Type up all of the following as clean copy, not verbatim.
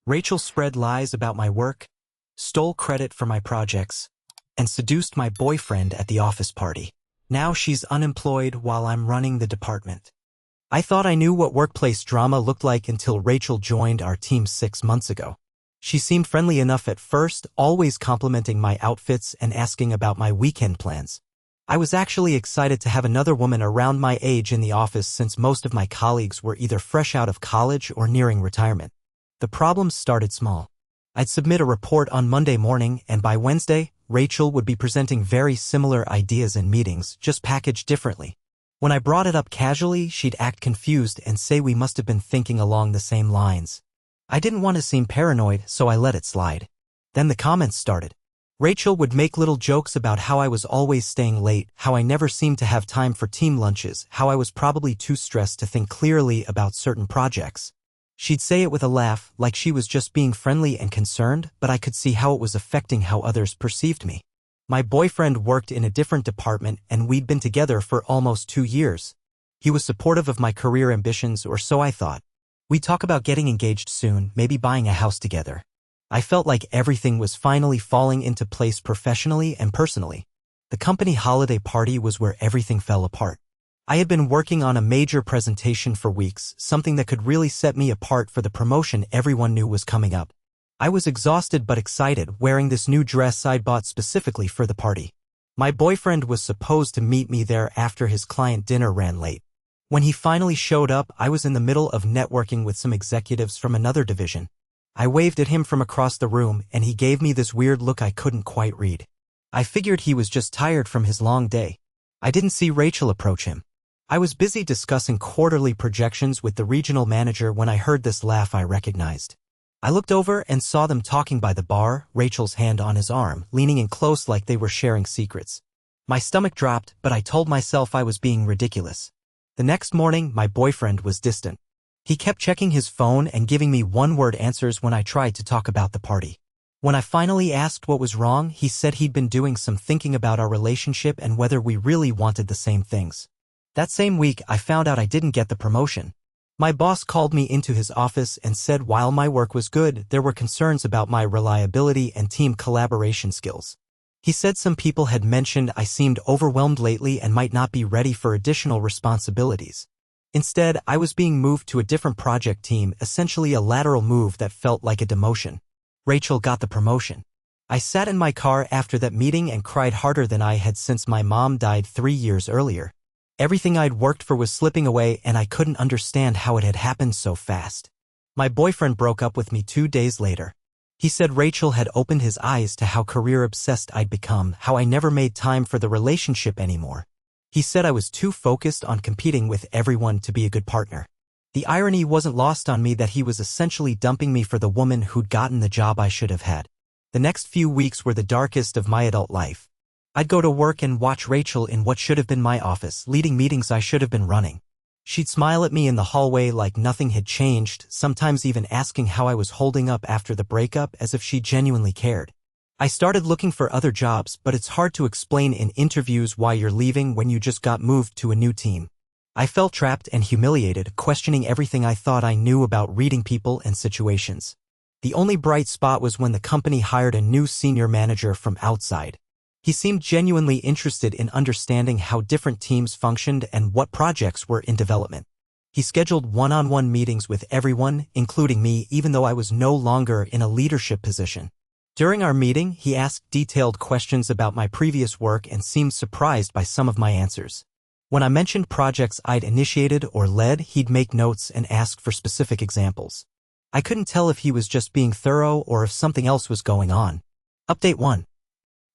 Rachel spread lies about my work, stole credit for my projects, and seduced my boyfriend at the office party. Now she's unemployed while I'm running the department. I thought I knew what workplace drama looked like until Rachel joined our team 6 months ago. She seemed friendly enough at first, always complimenting my outfits and asking about my weekend plans. I was actually excited to have another woman around my age in the office since most of my colleagues were either fresh out of college or nearing retirement. The problems started small. I'd submit a report on Monday morning, and by Wednesday, Rachel would be presenting very similar ideas in meetings, just packaged differently. When I brought it up casually, she'd act confused and say we must have been thinking along the same lines. I didn't want to seem paranoid, so I let it slide. Then the comments started. Rachel would make little jokes about how I was always staying late, how I never seemed to have time for team lunches, how I was probably too stressed to think clearly about certain projects. She'd say it with a laugh, like she was just being friendly and concerned, but I could see how it was affecting how others perceived me. My boyfriend worked in a different department, and we'd been together for almost 2 years. He was supportive of my career ambitions, or so I thought. We'd talk about getting engaged soon, maybe buying a house together. I felt like everything was finally falling into place professionally and personally. The company holiday party was where everything fell apart. I had been working on a major presentation for weeks, something that could really set me apart for the promotion everyone knew was coming up. I was exhausted but excited, wearing this new dress I'd bought specifically for the party. My boyfriend was supposed to meet me there after his client dinner ran late. When he finally showed up, I was in the middle of networking with some executives from another division. I waved at him from across the room, and he gave me this weird look I couldn't quite read. I figured he was just tired from his long day. I didn't see Rachel approach him. I was busy discussing quarterly projections with the regional manager when I heard this laugh I recognized. I looked over and saw them talking by the bar, Rachel's hand on his arm, leaning in close like they were sharing secrets. My stomach dropped, but I told myself I was being ridiculous. The next morning, my boyfriend was distant. He kept checking his phone and giving me one-word answers when I tried to talk about the party. When I finally asked what was wrong, he said he'd been doing some thinking about our relationship and whether we really wanted the same things. That same week, I found out I didn't get the promotion. My boss called me into his office and said while my work was good, there were concerns about my reliability and team collaboration skills. He said some people had mentioned I seemed overwhelmed lately and might not be ready for additional responsibilities. Instead, I was being moved to a different project team, essentially a lateral move that felt like a demotion. Rachel got the promotion. I sat in my car after that meeting and cried harder than I had since my mom died 3 years earlier. Everything I'd worked for was slipping away, and I couldn't understand how it had happened so fast. My boyfriend broke up with me 2 days later. He said Rachel had opened his eyes to how career-obsessed I'd become, how I never made time for the relationship anymore. He said I was too focused on competing with everyone to be a good partner. The irony wasn't lost on me that he was essentially dumping me for the woman who'd gotten the job I should have had. The next few weeks were the darkest of my adult life. I'd go to work and watch Rachel in what should have been my office, leading meetings I should have been running. She'd smile at me in the hallway like nothing had changed, sometimes even asking how I was holding up after the breakup as if she genuinely cared. I started looking for other jobs, but it's hard to explain in interviews why you're leaving when you just got moved to a new team. I felt trapped and humiliated, questioning everything I thought I knew about reading people and situations. The only bright spot was when the company hired a new senior manager from outside. He seemed genuinely interested in understanding how different teams functioned and what projects were in development. He scheduled one-on-one meetings with everyone, including me, even though I was no longer in a leadership position. During our meeting, he asked detailed questions about my previous work and seemed surprised by some of my answers. When I mentioned projects I'd initiated or led, he'd make notes and ask for specific examples. I couldn't tell if he was just being thorough or if something else was going on. Update 1.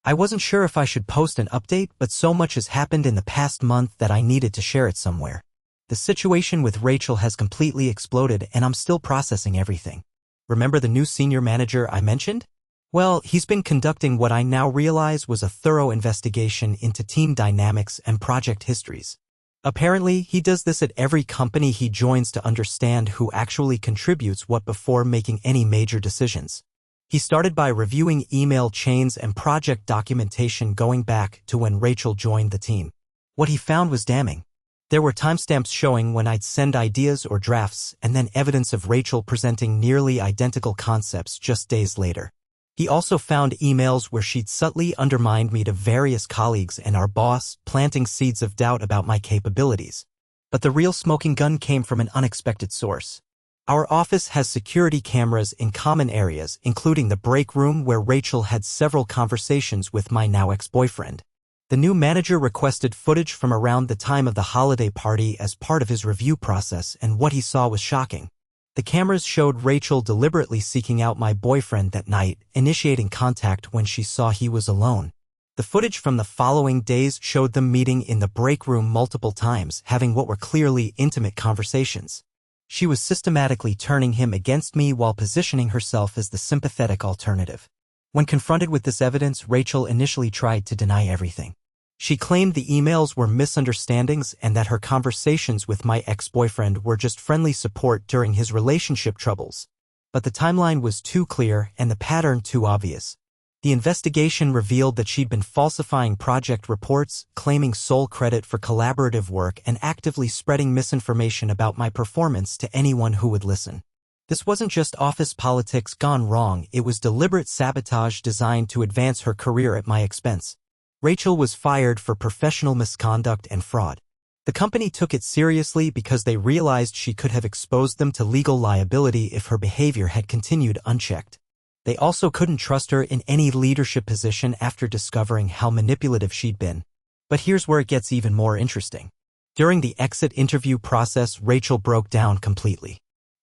I wasn't sure if I should post an update, but so much has happened in the past month that I needed to share it somewhere. The situation with Rachel has completely exploded and I'm still processing everything. Remember the new senior manager I mentioned? Well, he's been conducting what I now realize was a thorough investigation into team dynamics and project histories. Apparently, he does this at every company he joins to understand who actually contributes what before making any major decisions. He started by reviewing email chains and project documentation going back to when Rachel joined the team. What he found was damning. There were timestamps showing when I'd send ideas or drafts, and then evidence of Rachel presenting nearly identical concepts just days later. He also found emails where she'd subtly undermined me to various colleagues and our boss, planting seeds of doubt about my capabilities. But the real smoking gun came from an unexpected source. Our office has security cameras in common areas, including the break room where Rachel had several conversations with my now ex-boyfriend. The new manager requested footage from around the time of the holiday party as part of his review process, and what he saw was shocking. The cameras showed Rachel deliberately seeking out my boyfriend that night, initiating contact when she saw he was alone. The footage from the following days showed them meeting in the break room multiple times, having what were clearly intimate conversations. She was systematically turning him against me while positioning herself as the sympathetic alternative. When confronted with this evidence, Rachel initially tried to deny everything. She claimed the emails were misunderstandings and that her conversations with my ex-boyfriend were just friendly support during his relationship troubles. But the timeline was too clear and the pattern too obvious. The investigation revealed that she'd been falsifying project reports, claiming sole credit for collaborative work, and actively spreading misinformation about my performance to anyone who would listen. This wasn't just office politics gone wrong, it was deliberate sabotage designed to advance her career at my expense. Rachel was fired for professional misconduct and fraud. The company took it seriously because they realized she could have exposed them to legal liability if her behavior had continued unchecked. They also couldn't trust her in any leadership position after discovering how manipulative she'd been. But here's where it gets even more interesting. During the exit interview process, Rachel broke down completely.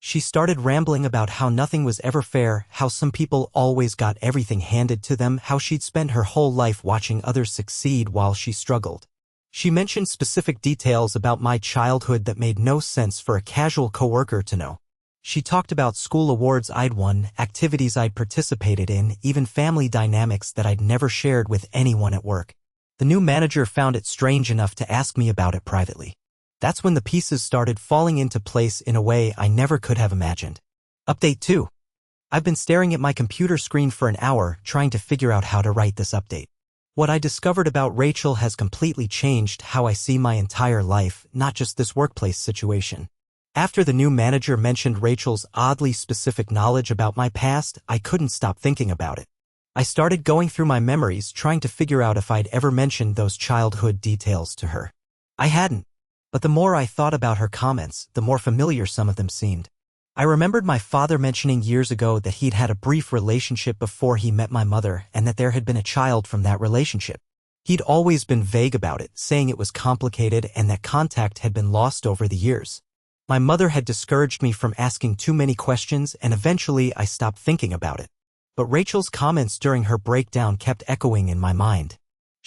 She started rambling about how nothing was ever fair, how some people always got everything handed to them, how she'd spent her whole life watching others succeed while she struggled. She mentioned specific details about my childhood that made no sense for a casual coworker to know. She talked about school awards I'd won, activities I'd participated in, even family dynamics that I'd never shared with anyone at work. The new manager found it strange enough to ask me about it privately. That's when the pieces started falling into place in a way I never could have imagined. Update 2. I've been staring at my computer screen for an hour trying to figure out how to write this update. What I discovered about Rachel has completely changed how I see my entire life, not just this workplace situation. After the new manager mentioned Rachel's oddly specific knowledge about my past, I couldn't stop thinking about it. I started going through my memories trying to figure out if I'd ever mentioned those childhood details to her. I hadn't. But the more I thought about her comments, the more familiar some of them seemed. I remembered my father mentioning years ago that he'd had a brief relationship before he met my mother and that there had been a child from that relationship. He'd always been vague about it, saying it was complicated and that contact had been lost over the years. My mother had discouraged me from asking too many questions, and eventually I stopped thinking about it. But Rachel's comments during her breakdown kept echoing in my mind.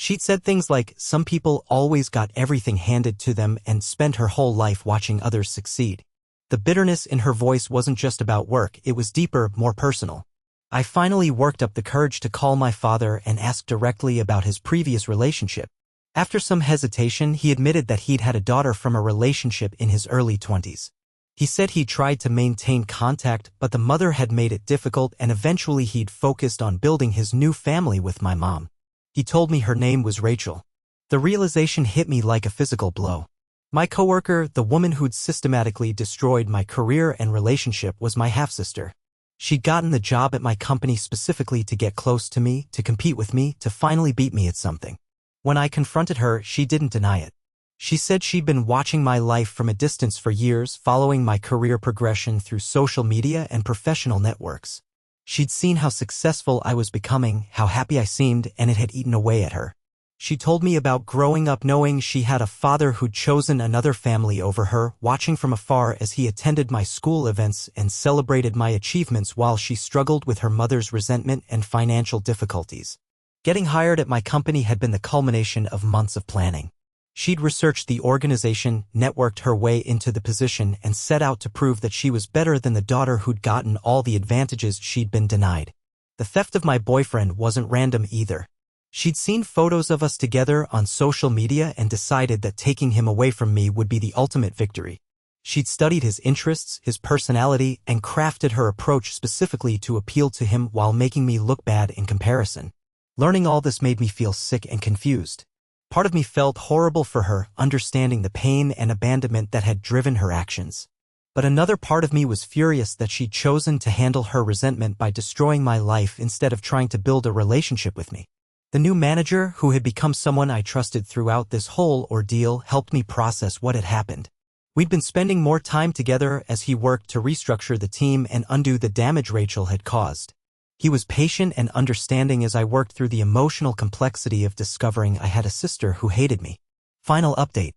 She'd said things like, some people always got everything handed to them, and spent her whole life watching others succeed. The bitterness in her voice wasn't just about work, it was deeper, more personal. I finally worked up the courage to call my father and ask directly about his previous relationship. After some hesitation, he admitted that he'd had a daughter from a relationship in his early 20s. He said he tried to maintain contact, but the mother had made it difficult, and eventually he'd focused on building his new family with my mom. He told me her name was Rachel. The realization hit me like a physical blow. My coworker, the woman who'd systematically destroyed my career and relationship, was my half-sister. She'd gotten the job at my company specifically to get close to me, to compete with me, to finally beat me at something. When I confronted her, she didn't deny it. She said she'd been watching my life from a distance for years, following my career progression through social media and professional networks. She'd seen how successful I was becoming, how happy I seemed, and it had eaten away at her. She told me about growing up knowing she had a father who'd chosen another family over her, watching from afar as he attended my school events and celebrated my achievements while she struggled with her mother's resentment and financial difficulties. Getting hired at my company had been the culmination of months of planning. She'd researched the organization, networked her way into the position, and set out to prove that she was better than the daughter who'd gotten all the advantages she'd been denied. The theft of my boyfriend wasn't random either. She'd seen photos of us together on social media and decided that taking him away from me would be the ultimate victory. She'd studied his interests, his personality, and crafted her approach specifically to appeal to him while making me look bad in comparison. Learning all this made me feel sick and confused. Part of me felt horrible for her, understanding the pain and abandonment that had driven her actions. But another part of me was furious that she'd chosen to handle her resentment by destroying my life instead of trying to build a relationship with me. The new manager, who had become someone I trusted throughout this whole ordeal, helped me process what had happened. We'd been spending more time together as he worked to restructure the team and undo the damage Rachel had caused. He was patient and understanding as I worked through the emotional complexity of discovering I had a sister who hated me. Final update.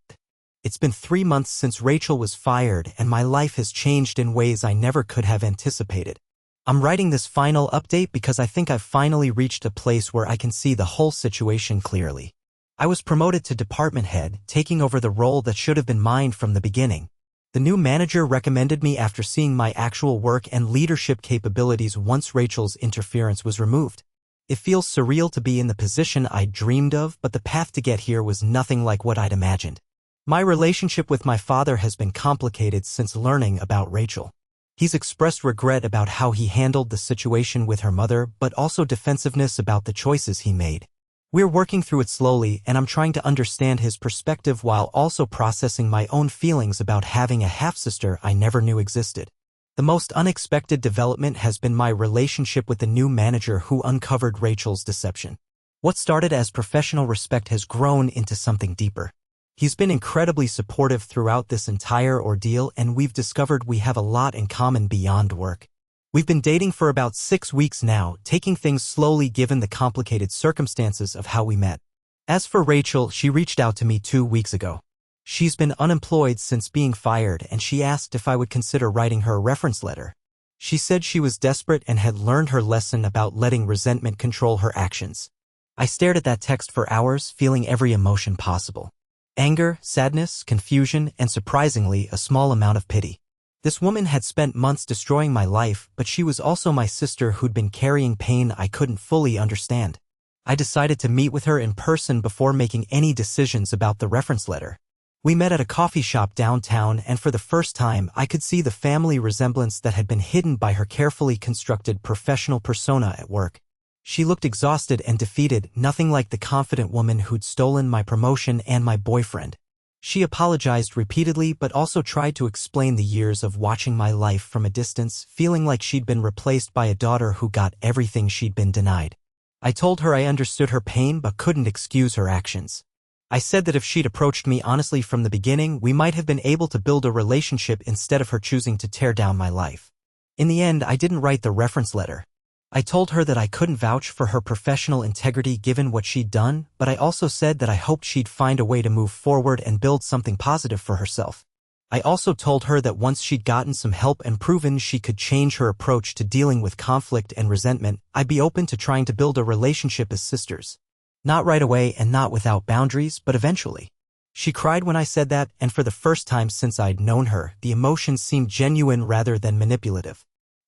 It's been 3 months since Rachel was fired, and my life has changed in ways I never could have anticipated. I'm writing this final update because I think I've finally reached a place where I can see the whole situation clearly. I was promoted to department head, taking over the role that should have been mine from the beginning. The new manager recommended me after seeing my actual work and leadership capabilities once Rachel's interference was removed. It feels surreal to be in the position I'd dreamed of, but the path to get here was nothing like what I'd imagined. My relationship with my father has been complicated since learning about Rachel. He's expressed regret about how he handled the situation with her mother, but also defensiveness about the choices he made. We're working through it slowly, and I'm trying to understand his perspective while also processing my own feelings about having a half-sister I never knew existed. The most unexpected development has been my relationship with the new manager who uncovered Rachel's deception. What started as professional respect has grown into something deeper. He's been incredibly supportive throughout this entire ordeal, and we've discovered we have a lot in common beyond work. We've been dating for about 6 weeks now, taking things slowly given the complicated circumstances of how we met. As for Rachel, she reached out to me 2 weeks ago. She's been unemployed since being fired, and she asked if I would consider writing her a reference letter. She said she was desperate and had learned her lesson about letting resentment control her actions. I stared at that text for hours, feeling every emotion possible. Anger, sadness, confusion, and surprisingly, a small amount of pity. This woman had spent months destroying my life, but she was also my sister who'd been carrying pain I couldn't fully understand. I decided to meet with her in person before making any decisions about the reference letter. We met at a coffee shop downtown, and for the first time, I could see the family resemblance that had been hidden by her carefully constructed professional persona at work. She looked exhausted and defeated, nothing like the confident woman who'd stolen my promotion and my boyfriend. She apologized repeatedly but also tried to explain the years of watching my life from a distance, feeling like she'd been replaced by a daughter who got everything she'd been denied. I told her I understood her pain but couldn't excuse her actions. I said that if she'd approached me honestly from the beginning, we might have been able to build a relationship instead of her choosing to tear down my life. In the end, I didn't write the reference letter. I told her that I couldn't vouch for her professional integrity given what she'd done, but I also said that I hoped she'd find a way to move forward and build something positive for herself. I also told her that once she'd gotten some help and proven she could change her approach to dealing with conflict and resentment, I'd be open to trying to build a relationship as sisters. Not right away and not without boundaries, but eventually. She cried when I said that, and for the first time since I'd known her, the emotions seemed genuine rather than manipulative.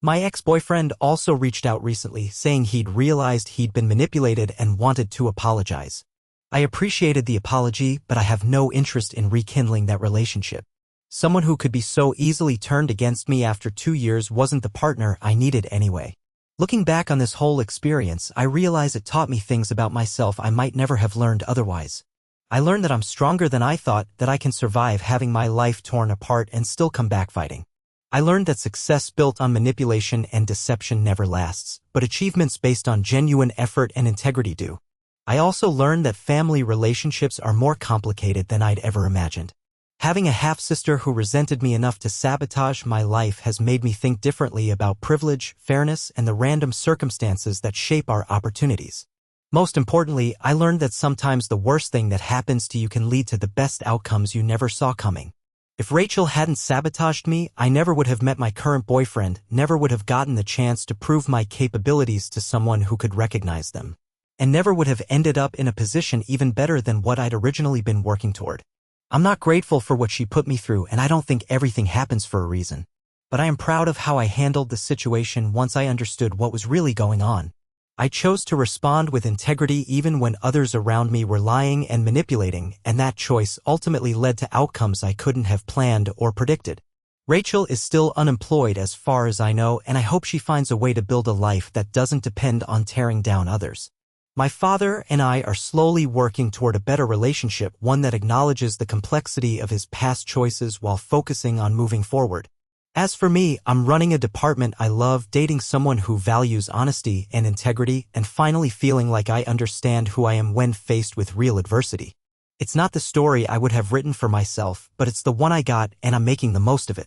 My ex-boyfriend also reached out recently, saying he'd realized he'd been manipulated and wanted to apologize. I appreciated the apology, but I have no interest in rekindling that relationship. Someone who could be so easily turned against me after 2 years wasn't the partner I needed anyway. Looking back on this whole experience, I realize it taught me things about myself I might never have learned otherwise. I learned that I'm stronger than I thought, that I can survive having my life torn apart and still come back fighting. I learned that success built on manipulation and deception never lasts, but achievements based on genuine effort and integrity do. I also learned that family relationships are more complicated than I'd ever imagined. Having a half-sister who resented me enough to sabotage my life has made me think differently about privilege, fairness, and the random circumstances that shape our opportunities. Most importantly, I learned that sometimes the worst thing that happens to you can lead to the best outcomes you never saw coming. If Rachel hadn't sabotaged me, I never would have met my current boyfriend, never would have gotten the chance to prove my capabilities to someone who could recognize them, and never would have ended up in a position even better than what I'd originally been working toward. I'm not grateful for what she put me through, and I don't think everything happens for a reason. But I am proud of how I handled the situation once I understood what was really going on. I chose to respond with integrity even when others around me were lying and manipulating, and that choice ultimately led to outcomes I couldn't have planned or predicted. Rachel is still unemployed as far as I know, and I hope she finds a way to build a life that doesn't depend on tearing down others. My father and I are slowly working toward a better relationship, one that acknowledges the complexity of his past choices while focusing on moving forward. As for me, I'm running a department I love, dating someone who values honesty and integrity, and finally feeling like I understand who I am when faced with real adversity. It's not the story I would have written for myself, but it's the one I got, and I'm making the most of it.